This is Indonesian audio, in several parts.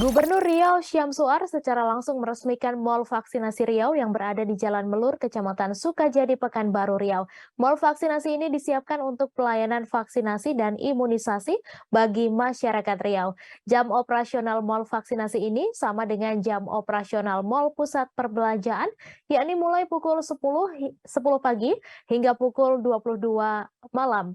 Gubernur Riau Syamsuar secara langsung meresmikan Mall Vaksinasi Riau yang berada di Jalan Melur, Kecamatan Sukajadi, Pekanbaru, Riau. Mall vaksinasi ini disiapkan untuk pelayanan vaksinasi dan imunisasi bagi masyarakat Riau. Jam operasional Mall vaksinasi ini sama dengan jam operasional Mall Pusat Perbelanjaan, yakni mulai pukul 10 pagi hingga pukul 22 malam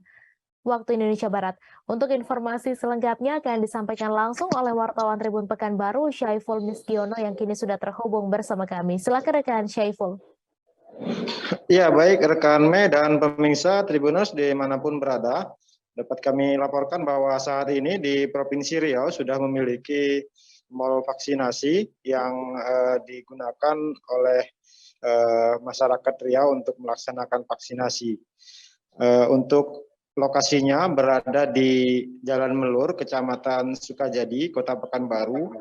waktu Indonesia Barat. Untuk informasi selengkapnya akan disampaikan langsung oleh wartawan Tribun Pekanbaru, Syaiful Miskiono yang kini sudah terhubung bersama kami. Silakan rekan Syaiful. Ya, baik rekan Me dan pemirsa Tribuners dimanapun berada, dapat kami laporkan bahwa saat ini di Provinsi Riau sudah memiliki mall vaksinasi yang digunakan oleh masyarakat Riau untuk melaksanakan vaksinasi. Untuk lokasinya berada di Jalan Melur, Kecamatan Sukajadi, Kota Pekanbaru.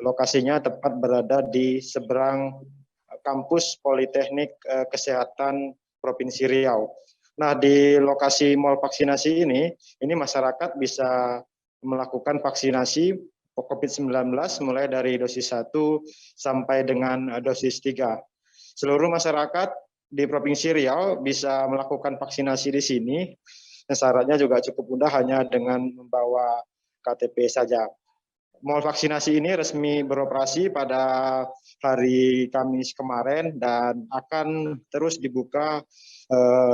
Lokasinya tepat berada di seberang kampus Politeknik Kesehatan Provinsi Riau. Nah, di lokasi mall vaksinasi ini masyarakat bisa melakukan vaksinasi COVID-19 mulai dari dosis 1 sampai dengan dosis 3. Seluruh masyarakat di Provinsi Riau bisa melakukan vaksinasi di sini. Syaratnya juga cukup mudah, hanya dengan membawa KTP saja. Mall vaksinasi ini resmi beroperasi pada hari Kamis kemarin dan akan terus dibuka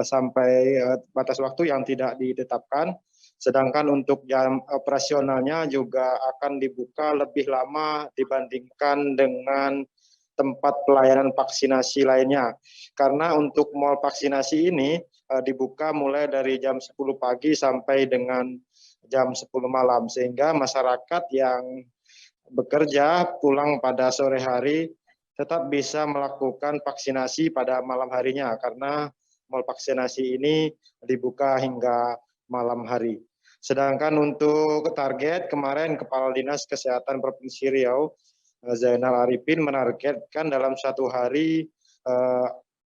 sampai batas waktu yang tidak ditetapkan. Sedangkan untuk jam operasionalnya juga akan dibuka lebih lama dibandingkan dengan tempat pelayanan vaksinasi lainnya. Karena untuk mall vaksinasi ini dibuka mulai dari jam 10 pagi sampai dengan jam 10 malam, sehingga masyarakat yang bekerja pulang pada sore hari tetap bisa melakukan vaksinasi pada malam harinya, karena mall vaksinasi ini dibuka hingga malam hari. Sedangkan untuk target kemarin Kepala Dinas Kesehatan Provinsi Riau Zainal Arifin menargetkan dalam satu hari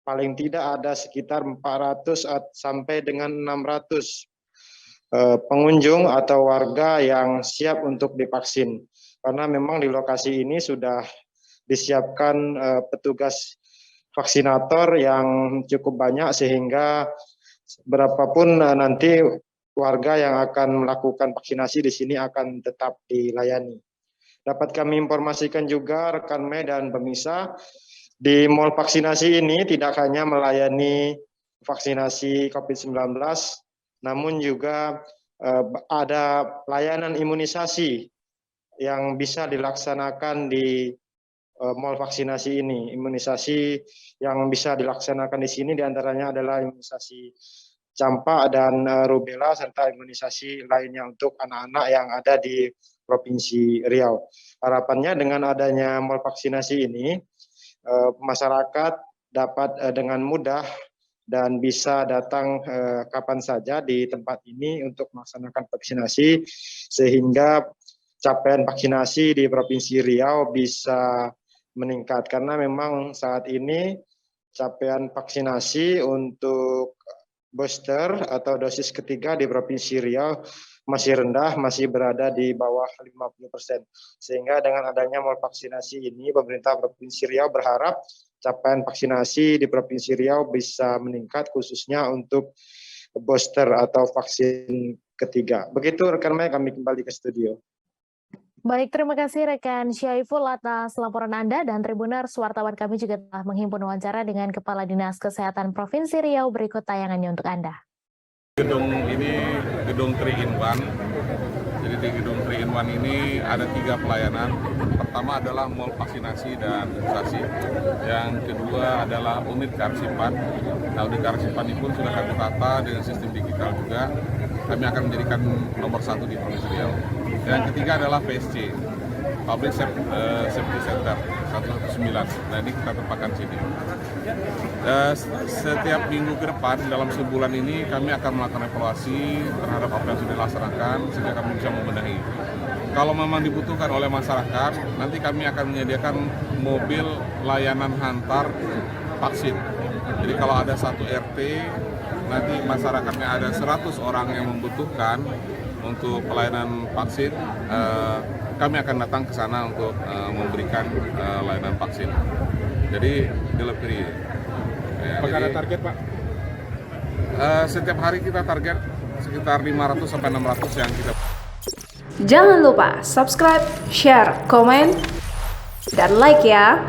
paling tidak ada sekitar 400 sampai dengan 600 pengunjung atau warga yang siap untuk divaksin. Karena memang di lokasi ini sudah disiapkan petugas vaksinator yang cukup banyak, sehingga berapapun nanti warga yang akan melakukan vaksinasi di sini akan tetap dilayani. Dapat kami informasikan juga rekan Me dan pemirsa, di mall vaksinasi ini tidak hanya melayani vaksinasi COVID-19, namun juga ada layanan imunisasi yang bisa dilaksanakan di mall vaksinasi ini. Imunisasi yang bisa dilaksanakan di sini diantaranya adalah imunisasi campak dan rubella, serta imunisasi lainnya untuk anak-anak yang ada di Provinsi Riau. Harapannya dengan adanya mall vaksinasi ini, masyarakat dapat dengan mudah dan bisa datang kapan saja di tempat ini untuk melaksanakan vaksinasi, sehingga capaian vaksinasi di Provinsi Riau bisa meningkat. Karena memang saat ini capaian vaksinasi untuk booster atau dosis ketiga di Provinsi Riau masih rendah, masih berada di bawah 50%. Sehingga dengan adanya mall vaksinasi ini, pemerintah Provinsi Riau berharap capaian vaksinasi di Provinsi Riau bisa meningkat, khususnya untuk booster atau vaksin ketiga. Begitu rekan Maya, kami kembali ke studio. Baik, terima kasih rekan Syaiful atas laporan Anda, dan Tribuners, wartawan kami juga telah menghimpun wawancara dengan Kepala Dinas Kesehatan Provinsi Riau. Berikut tayangannya untuk Anda. Gedung ini gedung 3-in-1. Jadi di gedung 3-in-1 ini ada 3 pelayanan. Pertama adalah mall vaksinasi dan imunisasi. Yang kedua adalah unit kearsipan. Nah, unit kearsipan ini pun sudah kami tata dengan sistem digital juga. Kami akan menjadikan nomor 1 di Provinsi Riau. Yang ketiga adalah PSC, Public Safety Center 119. Nah, ini kita tempatkan sini. Setiap minggu ke depan dalam sebulan ini kami akan melakukan evaluasi terhadap apa yang sudah dilaksanakan sehingga kami bisa membenahi. Kalau memang dibutuhkan oleh masyarakat, nanti kami akan menyediakan mobil layanan hantar vaksin. Jadi kalau ada satu RT, nanti masyarakatnya ada 100 orang yang membutuhkan untuk pelayanan vaksin, kami akan datang ke sana untuk memberikan layanan vaksin. Jadi delivery. Ya, apakah ada target, Pak? Setiap hari kita target sekitar 500 sampai 600 yang kita. Jangan lupa subscribe, share, komen, dan like ya.